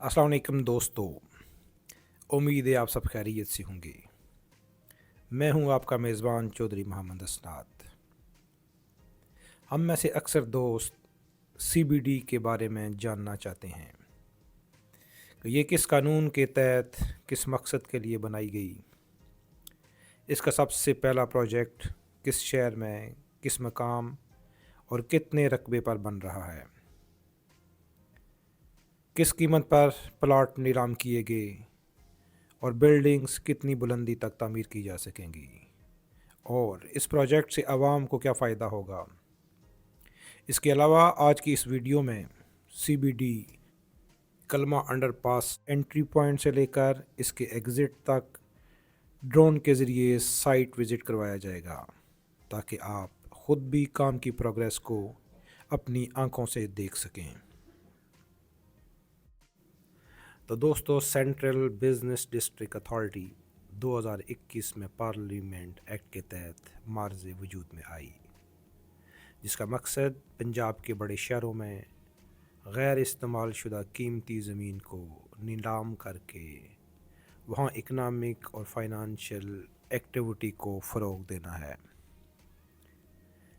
अस्सलाम वालेकुम दोस्तों। उम्मीद है आप सब खैरियत से होंगे। मैं हूं आपका मेज़बान चौधरी मोहम्मद असनाद। हम में से अक्सर दोस्त सीबीडी के बारे में जानना चाहते हैं कि ये किस कानून के तहत किस मकसद के लिए बनाई गई, इसका सबसे पहला प्रोजेक्ट किस शहर में, किस मकाम और कितने रकबे पर बन रहा है, किस कीमत पर प्लॉट नीलाम किए गए और बिल्डिंग्स कितनी बुलंदी तक तामीर की जा सकेंगी, और इस प्रोजेक्ट से आवाम को क्या फ़ायदा होगा। इसके अलावा आज की इस वीडियो में सीबीडी कलमा अंडरपास एंट्री पॉइंट से लेकर इसके एग्ज़िट तक ड्रोन के ज़रिए साइट विज़िट करवाया जाएगा, ताकि आप ख़ुद भी काम की प्रोग्रेस को अपनी आंखों से देख सकें। तो दोस्तों, सेंट्रल बिजनेस डिस्ट्रिक्ट अथॉरिटी 2021 में पार्लियामेंट एक्ट के तहत मार्ज़ वजूद में आई, जिसका मकसद पंजाब के बड़े शहरों में गैर इस्तेमाल शुदा कीमती ज़मीन को नीलाम करके वहाँ इकनॉमिक और फाइनेंशियल एक्टिविटी को फ़रोग़ देना है।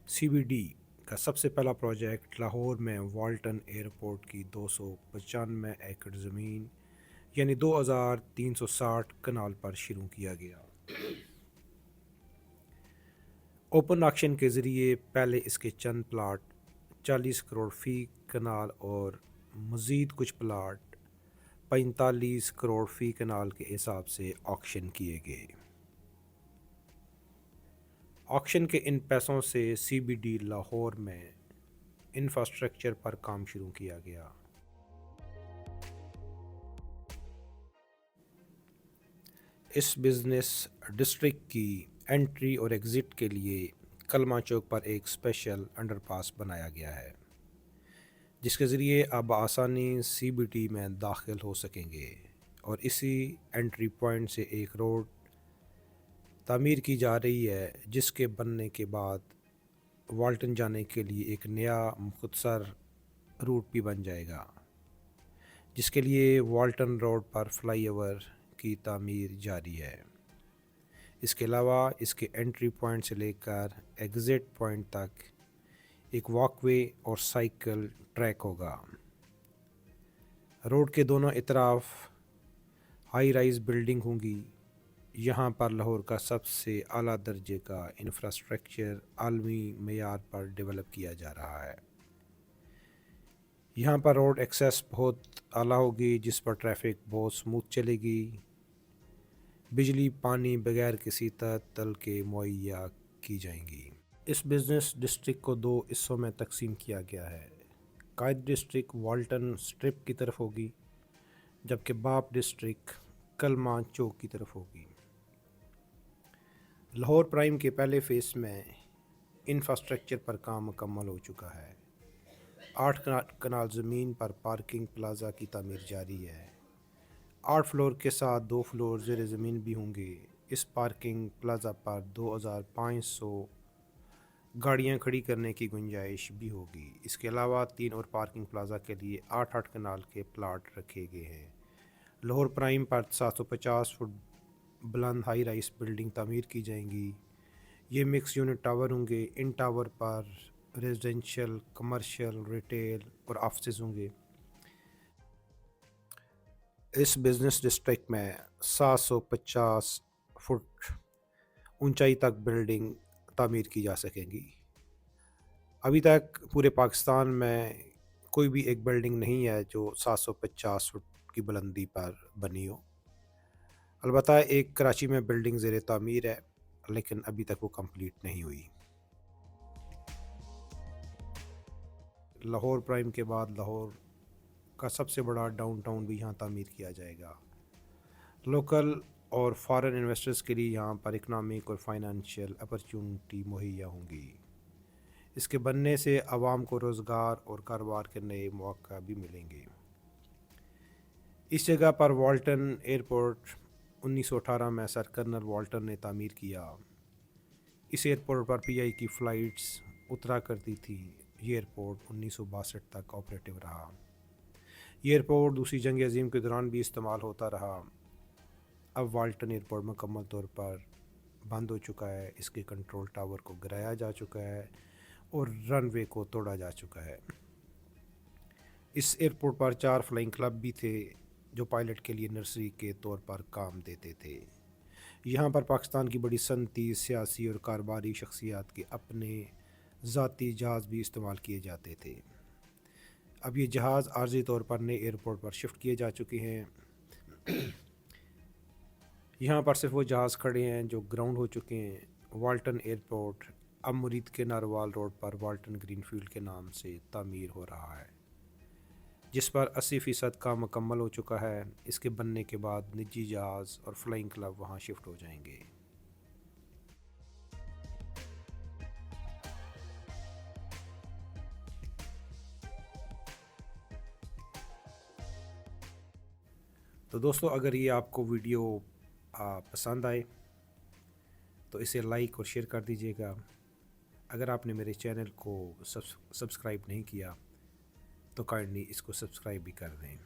सीबीडी का सबसे पहला प्रोजेक्ट लाहौर में वाल्टन एयरपोर्ट की 295 एकड़ ज़मीन यानी 2360 कनाल पर शुरू किया गया। ओपन ऑक्शन के ज़रिए पहले इसके चंद प्लाट 40 करोड़ फ़ी कनाल और मज़ीद कुछ प्लाट 45 करोड़ फ़ी कनाल के हिसाब से ऑक्शन किए गए। ऑक्शन के इन पैसों से सीबीडी लाहौर में इंफ्रास्ट्रक्चर पर काम शुरू किया गया। इस बिज़नेस डिस्ट्रिक्ट की एंट्री और एग्ज़िट के लिए कलमा चौक पर एक स्पेशल अंडरपास बनाया गया है, जिसके ज़रिए आप आसानी सीबीडी में दाखिल हो सकेंगे, और इसी एंट्री पॉइंट से एक रोड तामीर की जा रही है, जिसके बनने के बाद वाल्टन जाने के लिए एक नया मुख्तसर रूट भी बन जाएगा, जिसके लिए वाल्टन रोड पर फ्लाईओवर की तामीर जारी है। इसके अलावा इसके एंट्री पॉइंट से लेकर एग्ज़िट पॉइंट तक एक वॉकवे और साइकिल ट्रैक होगा। रोड के दोनों इतराफ हाई राइज बिल्डिंग होंगी। यहाँ पर लाहौर का सबसे आला दर्जे का इंफ्रास्ट्रक्चर आलमी मेयार पर डेवलप किया जा रहा है। यहाँ पर रोड एक्सेस बहुत आला होगी, जिस पर ट्रैफिक बहुत स्मूथ चलेगी। बिजली पानी बगैर किसी तअत्तुल के मुहैया की जाएंगी। इस बिज़नेस डिस्ट्रिक्ट को दो हिस्सों में तकसीम किया गया है। कायद डिस्ट्रिक्ट वाल्टन स्ट्रिप की तरफ होगी, जबकि बाप डिस्ट्रिक्ट कलमा चौक की तरफ होगी। लाहौर प्राइम के पहले फ़ेज़ में इंफ्रास्ट्रक्चर पर काम मुकम्मल हो चुका है। 8 कनाल ज़मीन पर पार्किंग प्लाज़ा की तामीर जारी है। 8 फ्लोर के साथ 2 फ्लोर ज़ेर ज़मीन भी होंगे। इस पार्किंग प्लाज़ा पर 2500 गाड़ियाँ खड़ी करने की गुंजाइश भी होगी। इसके अलावा 3 और पार्किंग प्लाज़ा के लिए 8-8 कनाल के प्लाट रखे गए हैं। लाहौर प्राइम पर 750 फुट बुलंद हाई राइस बिल्डिंग तामीर की जाएंगी। ये मिक्स यूनिट टावर होंगे। इन टावर पर रेजिडेंशियल, कमर्शियल, रिटेल और ऑफिस होंगे। इस बिज़नेस डिस्ट्रिक्ट में 750 फुट ऊंचाई तक बिल्डिंग तामीर की जा सकेंगी। अभी तक पूरे पाकिस्तान में कोई भी एक बिल्डिंग नहीं है जो 750 फुट की बुलंदी पर बनी हो। अलबत्ता एक कराची में बिल्डिंग ज़ेर तामीर है, लेकिन अभी तक वो कंप्लीट नहीं हुई। लाहौर प्राइम के बाद लाहौर का सबसे बड़ा डाउनटाउन भी यहाँ तामीर किया जाएगा। लोकल और फॉरेन इन्वेस्टर्स के लिए यहाँ पर इकनॉमिक और फाइनेंशियल अपॉर्चुनिटी मुहैया होंगी। इसके बनने से आवाम को रोज़गार और कारोबार के नए मौक़ा भी मिलेंगे। इस जगह पर वाल्टन एयरपोर्ट 1918 में सर कर्नल वाल्टन ने तामीर किया। इस एयरपोर्ट पर पीआई की फ़्लाइट्स उतरा करती थी। ये एयरपोर्ट 1962 तक ऑपरेटिव रहा। یہ ایئرپورٹ دوسری جنگ عظیم کے دوران بھی استعمال ہوتا رہا۔ اب والٹن ایئرپورٹ مکمل طور پر بند ہو چکا ہے، اس کے کنٹرول ٹاور کو گرایا جا چکا ہے اور رن وے کو توڑا جا چکا ہے۔ اس ایئرپورٹ پر 4 فلائنگ کلب بھی تھے جو پائلٹ کے لیے نرسری کے طور پر کام دیتے تھے۔ یہاں پر پاکستان کی بڑی صنعتی، سیاسی اور کاروباری شخصیات کے اپنے ذاتی جہاز بھی استعمال کیے جاتے تھے۔ اب یہ جہاز عارضی طور پر نئے ایئرپورٹ پر شفٹ کیے جا چکے ہیں۔ یہاں پر صرف وہ جہاز کھڑے ہیں جو گراؤنڈ ہو چکے ہیں۔ والٹن ایئرپورٹ اب مرید کے ناروال روڈ پر والٹن گرین فیلڈ کے نام سے تعمیر ہو رہا ہے، جس پر 80% کام مکمل ہو چکا ہے۔ اس کے بننے کے بعد نجی جہاز اور فلائنگ کلب وہاں شفٹ ہو جائیں گے۔ تو دوستو، اگر یہ آپ کو ویڈیو پسند آئے تو اسے لائک اور شیئر کر دیجیے گا۔ اگر آپ نے میرے چینل کو سبسکرائب نہیں کیا تو کائنڈلی اس کو سبسکرائب بھی کر دیں۔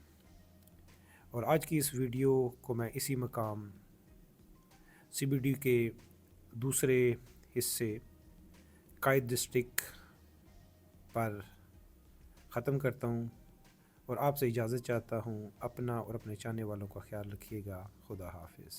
اور آج کی اس ویڈیو کو میں اسی مقام CBD کے دوسرے حصے قائد ڈسٹرکٹ پر ختم کرتا ہوں اور آپ سے اجازت چاہتا ہوں۔ اپنا اور اپنے چاہنے والوں کا خیال رکھیے گا۔ خدا حافظ۔